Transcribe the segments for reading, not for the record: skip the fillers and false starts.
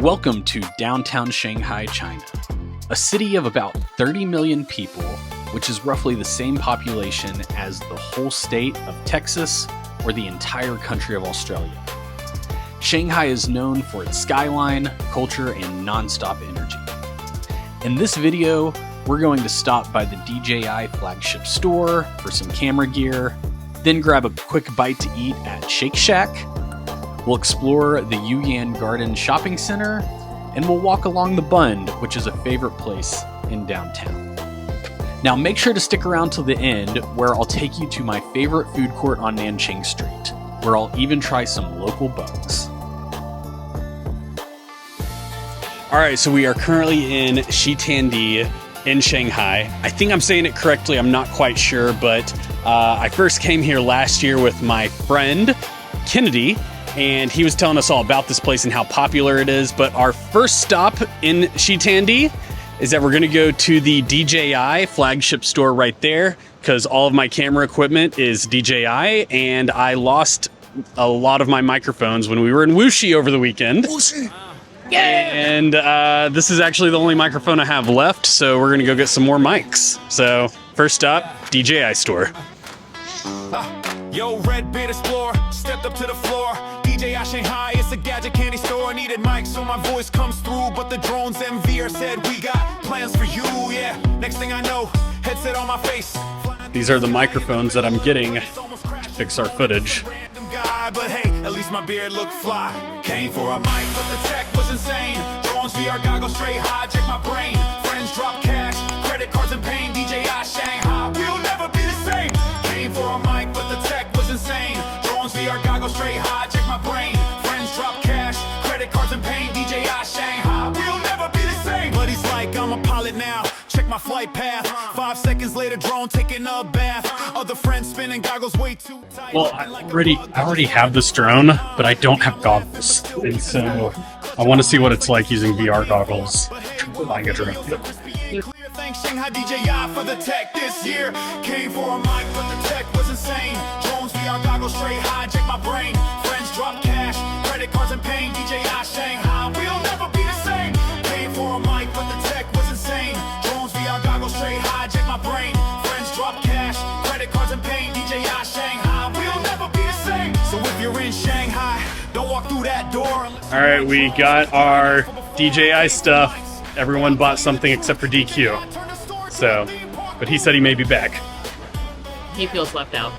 Welcome to downtown Shanghai, China, a city of about 30 million people, which is roughly the same population as the whole state of Texas or the entire country of Australia. Shanghai is known for its skyline, culture, and nonstop energy. In this video, we're going to stop by the DJI Flagship Store for some camera gear, then grab a quick bite to eat at Shake Shack. We'll explore the Yuyuan Garden Shopping Center, and we'll walk along the Bund, which is a favorite place in downtown. Now make sure to stick around till the end, where I'll take you to my favorite food court on Nanjing Street, where I'll even try some local bugs. Alright, so we are currently in Xintiandi in Shanghai. I think I'm saying it correctly, I'm not quite sure, but I first came here last year with my friend, Kennedy, and he was telling us all about this place and how popular it is. But our first stop in Xintiandi is that we're gonna go to the DJI Flagship Store right there, because all of my camera equipment is DJI, and I lost a lot of my microphones when we were in Wuxi over the weekend. Wuxi. Yeah. And this is actually the only microphone I have left, so we're gonna go get some more mics. So first stop, DJI Store. Yo, red beard explorer, stepped up to the floor. DJI Shanghai, it's a gadget candy store. Needed mics so my voice comes through, but the drones and VR said we got plans for you. Yeah, next thing I know, headset on my face. These are the microphones that I'm getting to fix our footage. But hey, at least my beard looked fly. Came for a mic, but the tech was insane. Drones, VR goggles, straight high, check my brain. Friends drop cash, credit cards and pain. DJI Shanghai, we'll never be the same. Came for a mic, but the tech was insane. Drones, VR goggles, straight high, check my brain. Friends drop cash, credit cards and pain. DJI Shanghai, we'll never be the same. But he's like, I'm a pilot now. Check my flight path. 5 seconds later, drone taking a bath. Other friends spinning goggles way too tight. Well, I already have this drone, but I don't have goggles, and so I want to see what it's like using VR goggles flying a drone. Thanks Shanghai DJI for the tech this year. Came for a mic, but the tech was insane. Drones, VR goggles, straight high, check my brain. Friends drop cash, credit cards and pain. DJI Shanghai, we'll never be the same. Came for a mic, but the tech was insane. Drones, VR goggles, straight high, check my brain. Friends drop cash, credit cards and pain. DJI Shanghai, we'll never be the same. So if you're in Shanghai, don't walk through that door. All right, we got our DJI stuff. Everyone bought something except for DQ. So, but he said he may be back. He feels left out.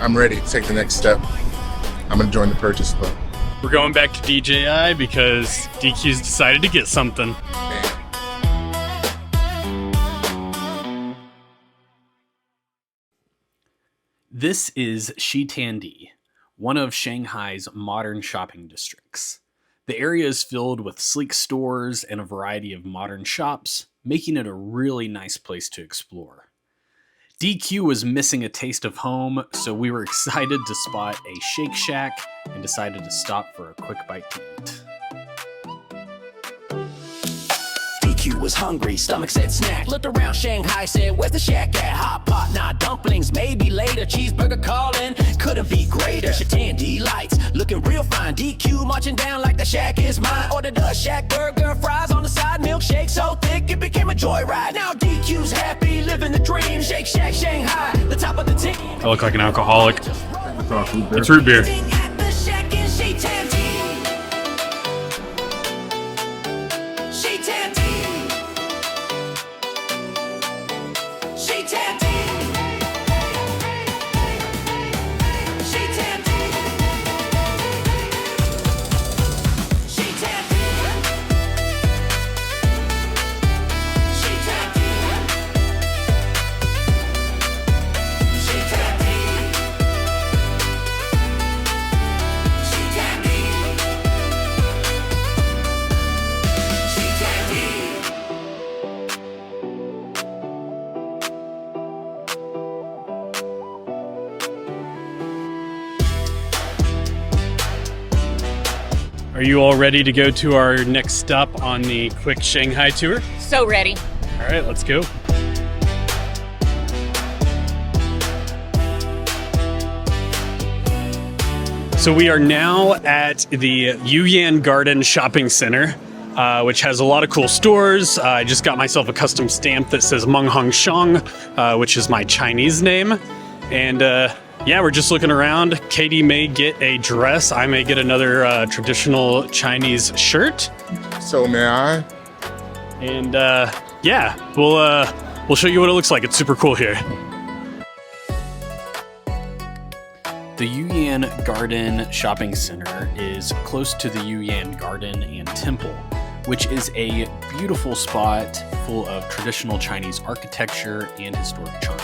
I'm ready to take the next step. I'm gonna join the purchase club. We're going back to DJI because DQ's decided to get something. This is Xintiandi, one of Shanghai's modern shopping districts. The area is filled with sleek stores and a variety of modern shops, making it a really nice place to explore. DQ was missing a taste of home, so we were excited to spot a Shake Shack and decided to stop for a quick bite to eat. DQ was hungry, stomach said snack. Looked around Shanghai, said, where's the shack at? Hot pot, nah, dumplings, maybe later. Cheeseburger calling, couldn't be greater. Xintiandi lights, looking real fine. DQ marching down like the shack is mine. Ordered a shack burger, fries on the side, milkshake so thick it became a joyride. Now DQ's happy, living the dream. Shake Shack Shanghai, the top of the team. I look like an alcoholic. It's root beer. At the shack in Xintiandi. Xintiandi. Xintiandi. Xintiandi. Xintiandi. Are you all ready to go to our next stop on the quick Shanghai tour? So ready. All right, let's go. So we are now at the Yuyuan Garden Shopping Center, which has a lot of cool stores. I just got myself a custom stamp that says Meng Hong Shang, which is my Chinese name. And yeah, we're just looking around. Katie may get a dress. I may get another traditional Chinese shirt. So may I? And yeah, we'll show you what it looks like. It's super cool here. The Yuyuan Garden Shopping Center is close to the Yuyuan Garden and Temple, which is a beautiful spot full of traditional Chinese architecture and historic charm.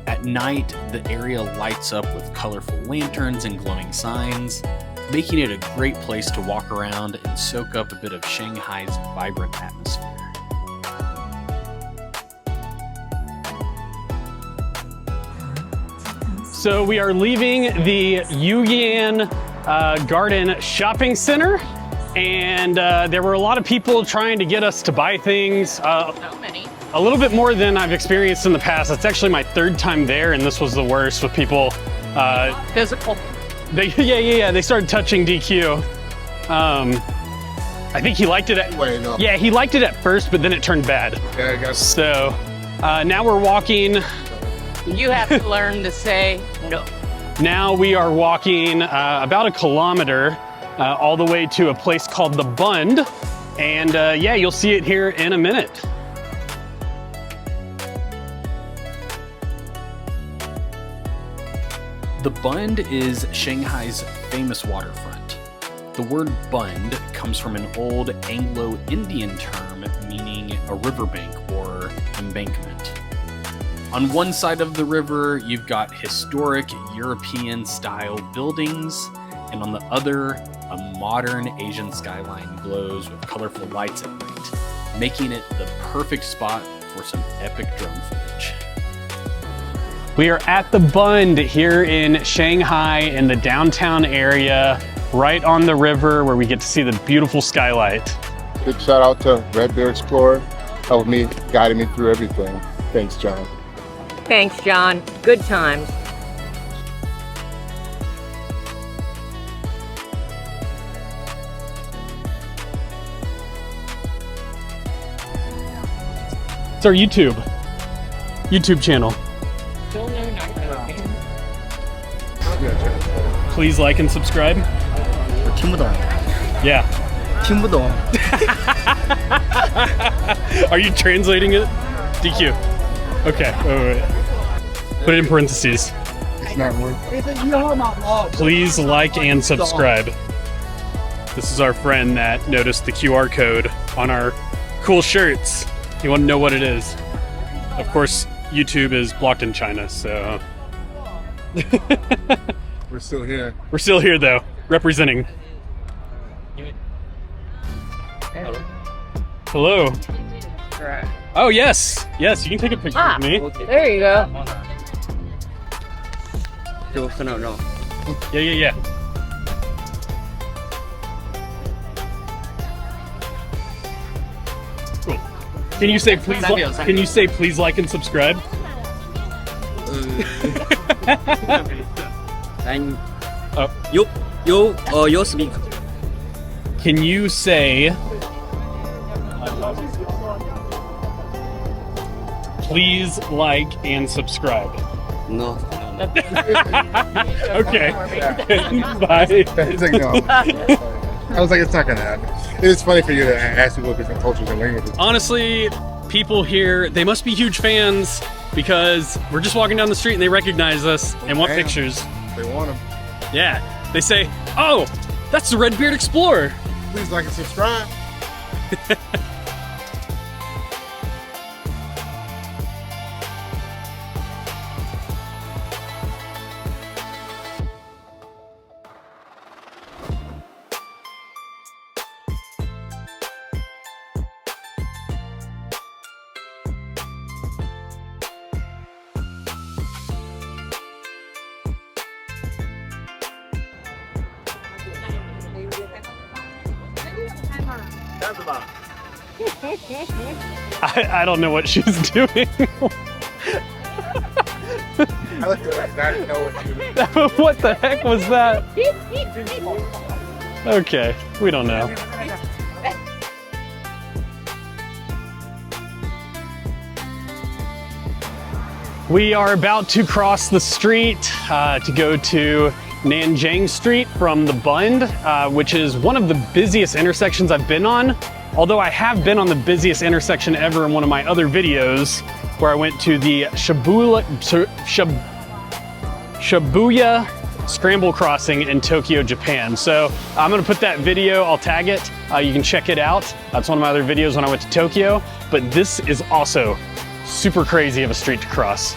At night, the area lights up with colorful lanterns and glowing signs, making it a great place to walk around and soak up a bit of Shanghai's vibrant atmosphere. So we are leaving the Yuyuan Garden Shopping Center, and there were a lot of people trying to get us to buy things. So many. A little bit more than I've experienced in the past. It's actually my third time there, and this was the worst with people. Physical. They started touching DQ. I think he liked it Wait, no. Yeah, he liked it at first, but then it turned bad. Yeah, I guess. So now we're walking. You have to learn to say no. Now we are walking about a kilometer all the way to a place called the Bund. And yeah, you'll see it here in a minute. The Bund is Shanghai's famous waterfront. The word Bund comes from an old Anglo-Indian term meaning a riverbank or embankment. On one side of the river, you've got historic European-style buildings, and on the other, a modern Asian skyline glows with colorful lights at night, making it the perfect spot for some epic drone footage. We are at the Bund here in Shanghai in the downtown area, right on the river where we get to see the beautiful skylight. Big shout out to Red Bear Explorer, helped me, guided me through everything. Thanks, John. Thanks, John. Good times. It's our YouTube channel. Please like and subscribe. 听不懂， Yeah. 听不懂。 Are you translating it? DQ. Okay, wait. Put it in parentheses. It's not worth it. Please like and subscribe. This is our friend that noticed the QR code on our cool shirts. You want to know what it is? Of course, YouTube is blocked in China, so... We're still here. We're still here, though, representing. Hello. Oh, yes. Yes, you can take a picture of me. There you go. 给我分两张。 Yeah. Cool. Can you say please? Can you say please like and subscribe? 来，你 Oh. you speak。 Can you say please like and subscribe? No。 Okay. Bye. He's like, no. I was like, it's not gonna happen. It's funny for you to ask people different cultures and languages. Honestly, people here, they must be huge fans because we're just walking down the street and they recognize us and want Damn. pictures. They want them. Yeah. They say, oh, that's the Red Beard Explorer. Please like and subscribe. I don't know what she's doing. I looked at it, I didn't know what you. What the heck was that? Okay, we don't know. We are about to cross the street to go to Nanjing Street from the Bund, which is one of the busiest intersections I've been on. Although I have been on the busiest intersection ever in one of my other videos, where I went to the Shibuya Scramble Crossing in Tokyo, Japan. So I'm gonna put that video, I'll tag it. You can check it out. That's one of my other videos when I went to Tokyo. But this is also super crazy of a street to cross.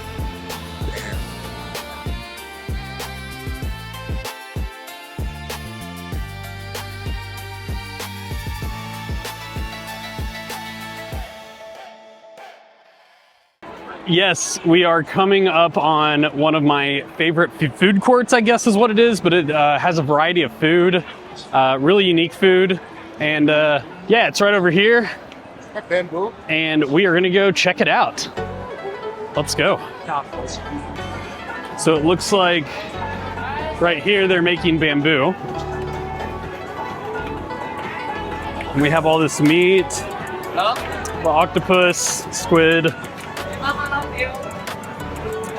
Yes, we are coming up on one of my favorite food courts, I guess is what it is, but it has a variety of food, really unique food. And yeah, it's right over here. Bamboo. And we are gonna go check it out. Let's go. So it looks like right here they're making bamboo. And we have all this meat, octopus, squid,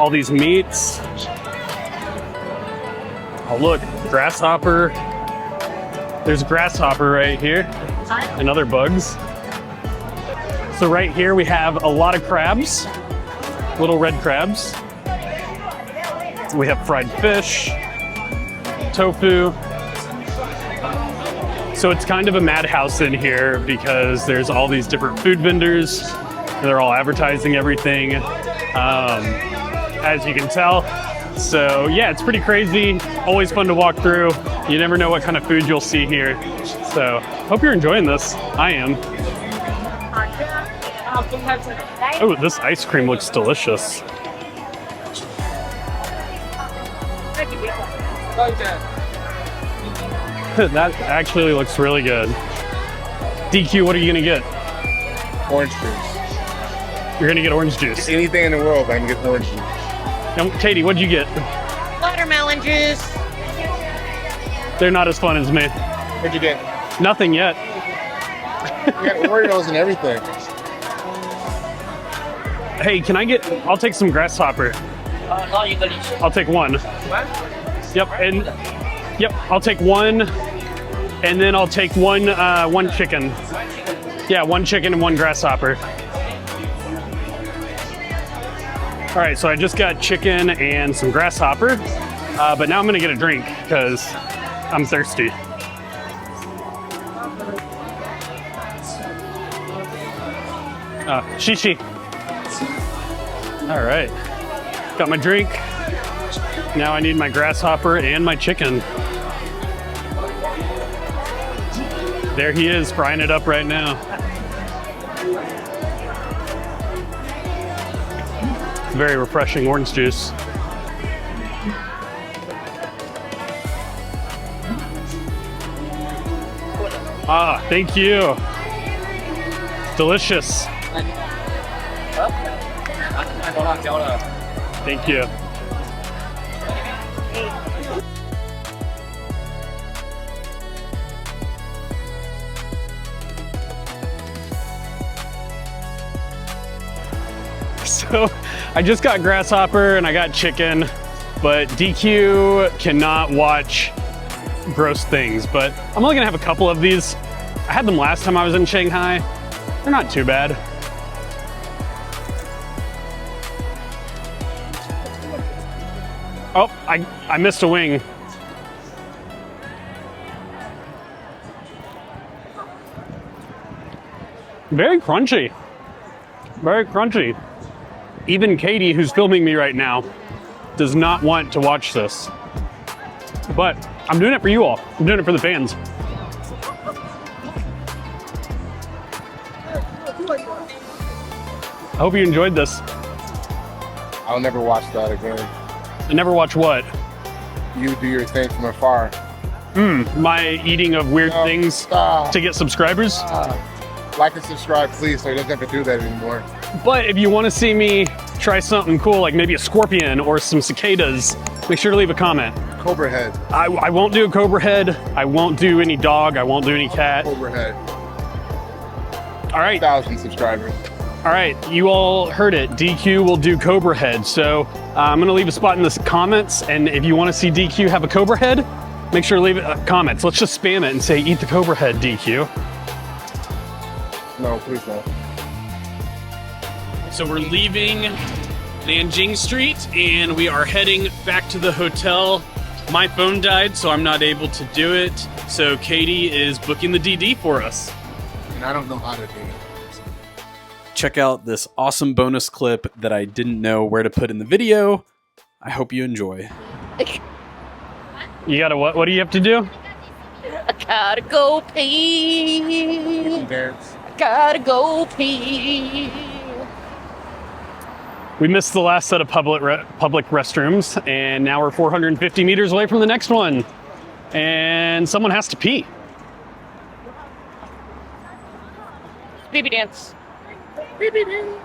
all these meats. Oh look, grasshopper. There's grasshopper right here and other bugs. So right here we have a lot of crabs, little red crabs. We have fried fish, tofu. So it's kind of a madhouse in here because there's all these different food vendors and they're all advertising everything, as you can tell. So yeah, it's pretty crazy. Always fun to walk through. You never know what kind of food you'll see here. So hope you're enjoying this. I am. Oh, this ice cream looks delicious. That actually looks really good. DQ, what are you gonna get? Orange juice. You're gonna get orange juice. Anything in the world, I can get orange juice. Now, Katie, what'd you get? Watermelon juice. They're not as fun as me. What'd you get? Nothing yet. You got Oreos and everything. Hey, can I get, I'll take some grasshopper. I'll take one. Yep, and yep, I'll take one, and then I'll take one chicken. Yeah, one chicken and one grasshopper. All right, so I just got chicken and some grasshopper, but now I'm gonna get a drink because I'm thirsty. Shishi. All right, got my drink. Now I need my grasshopper and my chicken. There he is, frying it up right now. Very refreshing orange juice. Ah, thank you. Delicious. Thank you. So I just got grasshopper and I got chicken, but DQ cannot watch gross things, but I'm only gonna have a couple of these. I had them last time I was in Shanghai. They're not too bad. Oh, I missed a wing. Very crunchy. Very crunchy. Even Katie, who's filming me right now, does not want to watch this. But I'm doing it for you all. I'm doing it for the fans. I hope you enjoyed this. I'll never watch that again. I never watch what? You do your thing from afar. My eating of weird things Stop. to get subscribers. Like and subscribe, please, so he doesn't have to do that anymore. But if you want to see me try something cool like maybe a scorpion or some cicadas, make sure to leave a comment. Cobra head. I won't do a cobra head. I won't do any dog. I won't do any cat. Cobra head. All right. 1,000 subscribers. All right, you all heard it. DQ will do cobra head. So I'm gonna leave a spot in the comments, and if you wanna see DQ have a cobra head, make sure to leave comments. Let's just spam it and say, eat the cobra head, DQ. No, please don't. So we're leaving Nanjing Street, and we are heading back to the hotel. My phone died, so I'm not able to do it. So Katie is booking the DD for us. And I don't know how to do it. Check out this awesome bonus clip that I didn't know where to put in the video. I hope you enjoy. You gotta what? What do you have to do? I gotta go pee. Dance. Gotta go pee. We missed the last set of public restrooms, and now we're 450 meters away from the next one. And someone has to pee. Baby dance. Baby dance.